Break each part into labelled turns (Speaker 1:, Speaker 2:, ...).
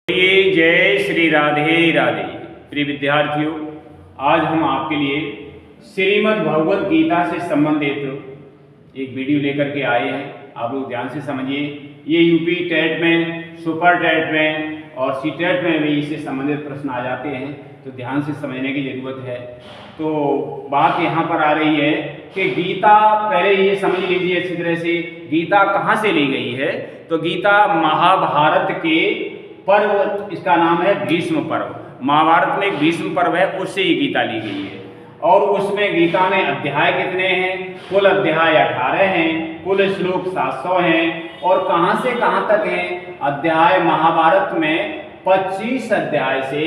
Speaker 1: जय श्री राधे राधे। प्रिय विद्यार्थियों, आज हम आपके लिए श्रीमद् भगवद गीता से संबंधित एक वीडियो लेकर के आए हैं। आप लोग ध्यान से समझिए। ये यूपी टेट में, सुपर टेट में और सी टेट में भी इससे संबंधित प्रश्न आ जाते हैं, तो ध्यान से समझने की ज़रूरत है। तो बात यहाँ पर आ रही है कि गीता, पहले ये समझ लीजिए अच्छी तरह से, गीता कहाँ से ली गई है। तो गीता महाभारत के पर्व, इसका नाम है भीष्म पर्व। महाभारत में एक भीष्म पर्व है, उससे ये गीता ली गई है। और उसमें गीता में अध्याय कितने हैं? कुल अध्याय 18 हैं, कुल श्लोक 700 हैं। और कहाँ से कहाँ तक हैं अध्याय? महाभारत में 25 अध्याय से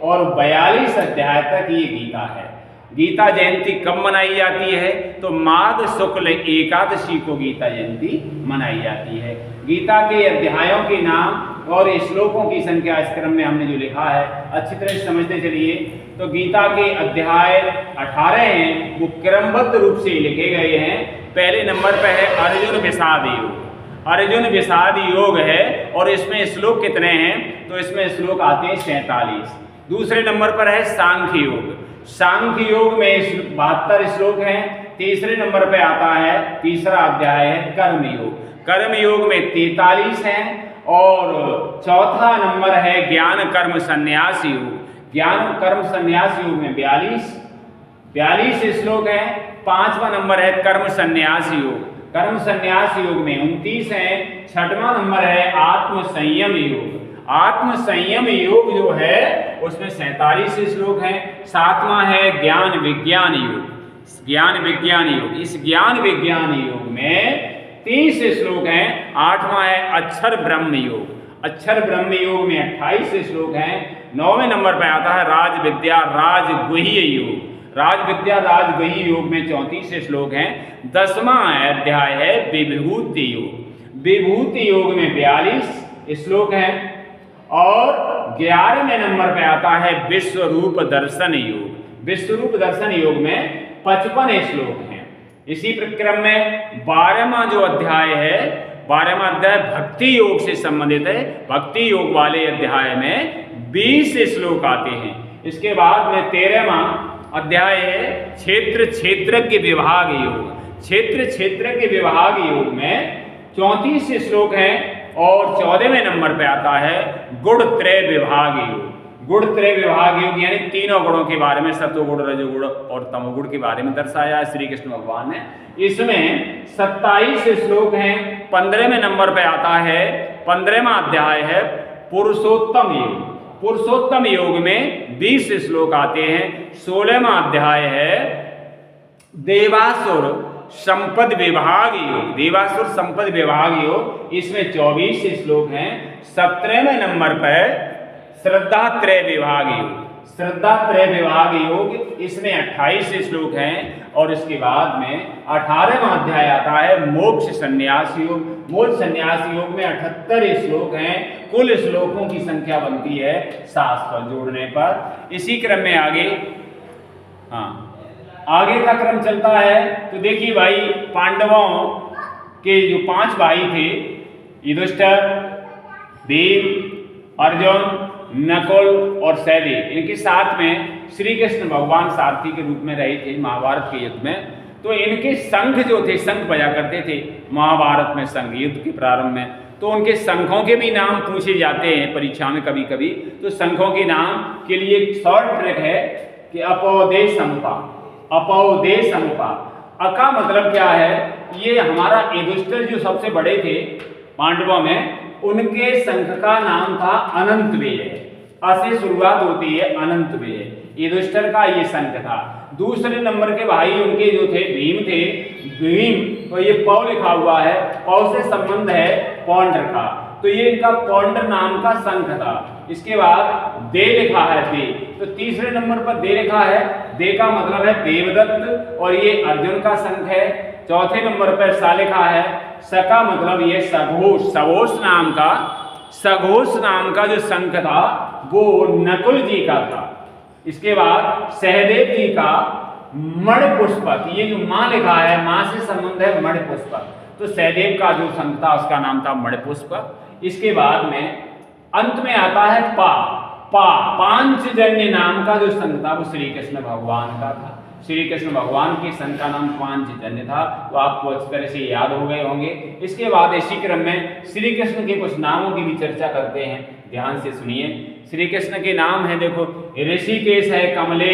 Speaker 1: और 42 अध्याय तक ये गीता है। गीता जयंती कब मनाई जाती है? तो माघ शुक्ल एकादशी को गीता जयंती मनाई जाती है। गीता के अध्यायों के नाम और श्लोकों की संख्या इस क्रम में हमने जो लिखा है अच्छी तरह से समझते चलिए। तो गीता के अध्याय 18 हैं, वो क्रमबद्ध रूप से लिखे गए हैं। पहले नंबर पर है अर्जुन विषाद योग। अर्जुन विषाद योग है और इसमें श्लोक कितने हैं? तो इसमें श्लोक आते हैं 47। दूसरे नंबर पर है सांख्य योग। सांख्य योग में 72 श्लोक हैं। तीसरे नंबर पर आता है, तीसरा अध्याय है कर्म योग। कर्म योग में 43 हैं। और चौथा नंबर है ज्ञान कर्म संन्यास योग। ज्ञान कर्म संन्यास योग में 42 श्लोक हैं। पांचवा नंबर है कर्म संन्यास योग। कर्म संन्यास योग में 29 हैं। छठवां नंबर है आत्म संयम योग। आत्म संयम योग जो है उसमें 47 श्लोक हैं। सातवां है ज्ञान विज्ञान योग। ज्ञान विज्ञान योग, इस ज्ञान विज्ञान योग में 30 श्लोक हैं। आठवां है अक्षर ब्रह्म योग। अक्षर ब्रह्म योग में 28 श्लोक हैं। 9वें नंबर पर आता है राज विद्या राजगुह्य योग। राज विद्या राजगुह्य योग में 34 श्लोक हैं। 10वां अध्याय है विभूति योग। विभूति योग में 42 श्लोक हैं। और 11वें नंबर पर आता है विश्वरूप दर्शन योग। विश्वरूप दर्शन योग में 55 श्लोक हैं। इसी प्रक्रम में 12वां जो अध्याय है, 12वां अध्याय भक्ति योग से संबंधित है। भक्ति योग वाले अध्याय में 20 श्लोक आते हैं। इसके बाद में 13वां अध्याय है क्षेत्र क्षेत्रज्ञ विभाग योग। क्षेत्र क्षेत्रज्ञ विभाग योग में 34 श्लोक हैं। और 14वें नंबर पे आता है गुण त्रय विभाग योग। गुण त्रय विभाग योग यानी तीनों गुणों के बारे में, सत्वगुण रजोगुण और तमोगुण के बारे में दर्शाया है श्री कृष्ण भगवान ने। इसमें 27 श्लोक हैं। 15वें नंबर पे आता है, 15वां अध्याय है पुरुषोत्तम योग। पुरुषोत्तम योग में 20 श्लोक आते हैं। 16वां अध्याय है देवासुर संपद विभाग योग। देवासुर संपद विभाग योग, इसमें 24 श्लोक हैं। 17वें नंबर पर श्रद्धा त्रय विभाग योग। श्रद्धा त्रय विभाग योग, इसमें 28 श्लोक हैं। और इसके बाद में 18वां अध्याय आता है मोक्ष संन्यास योग। मोक्ष संन्यास योग में 78 श्लोक हैं। कुल श्लोकों की संख्या बनती है 700 जोड़ने पर। इसी क्रम में आगे का क्रम चलता है। तो देखिए भाई, पांडवों के जो 5 भाई थे, युधिष्ठिर, भीम, अर्जुन, नकुल और सहदेव, इनके साथ में श्री कृष्ण भगवान सारथी के रूप में रहे थे महाभारत के युद्ध में। तो इनके संघ जो थे, संघ बजा करते थे महाभारत में, संघ युद्ध के प्रारंभ में। तो उनके संघों के भी नाम पूछे जाते हैं परीक्षा में कभी कभी। तो संघों के नाम के लिए एक शॉर्ट ट्रिक है कि अपौदे समुपा। अपौदे समुपा, अका मतलब क्या है? ये हमारा युधिष्ठिर जो सबसे बड़े थे पांडवों में, उनके संघ का नाम था अनंत व्यय। अ से शुरुआत होती है, अनंत व्यय। युधिष्ठिर का ये संघ था। दूसरे नंबर के भाई उनके जो थे भीम थे। भीम, तो ये पौ लिखा हुआ है, पौ से संबंध है पौंड्र का। तो ये इनका पौंड्र नाम का संघ था। इसके बाद दे लिखा है, दे। तो तीसरे नंबर पर दे लिखा है। दे का मतलब है देवदत्त और ये अर्जुन का संघ है। चौथे नंबर पर सा लिखा है। स का मतलब ये सघोष। सघोष नाम का जो संघ था वो नकुल जी का था। इसके बाद सहदेव जी का मणिपुष्पक, ये जो माँ लिखा है, माँ से संबंध है मणिपुष्पक। तो सहदेव का जो संघ था उसका नाम था मणिपुष्पक। इसके बाद में अंत में आता है पा। पांचजन्य नाम का जो संत था वो श्री कृष्ण भगवान का था। श्री कृष्ण भगवान के संत का नाम पांचजन्य था, तो आपको अच्छी तरह से याद हो गए होंगे। इसके बाद इसी क्रम में श्री कृष्ण के कुछ नामों की भी चर्चा करते हैं, ध्यान से सुनिए। श्री कृष्ण के नाम है, देखो, ऋषिकेश है, कमले,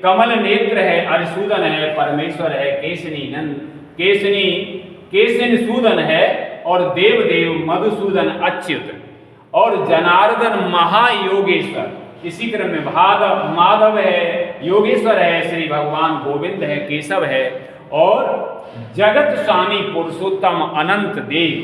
Speaker 1: कमल नेत्र है, अरिसूदन है, परमेश्वर है, केशिनी सूदन है, और देवदेव मधुसूदन अच्युत, और जनार्दन महायोगेश्वर। इसी क्रम में माधव है, योगेश्वर है, श्री भगवान गोविंद है, केशव है, और जगत स्वामी पुरुषोत्तम अनंत देव,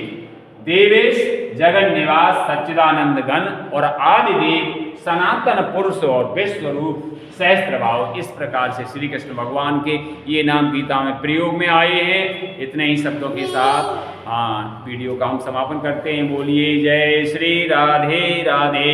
Speaker 1: देवेश जगन निवास सच्चिदानंद गण, और आदि देव सनातन पुरुष और विश्वरूप सहस्त्र भाव। इस प्रकार से श्री कृष्ण भगवान के ये नाम गीता में प्रयोग में आए हैं। इतने ही शब्दों के साथ वीडियो का हम समापन करते हैं। बोलिए जय श्री राधे राधे।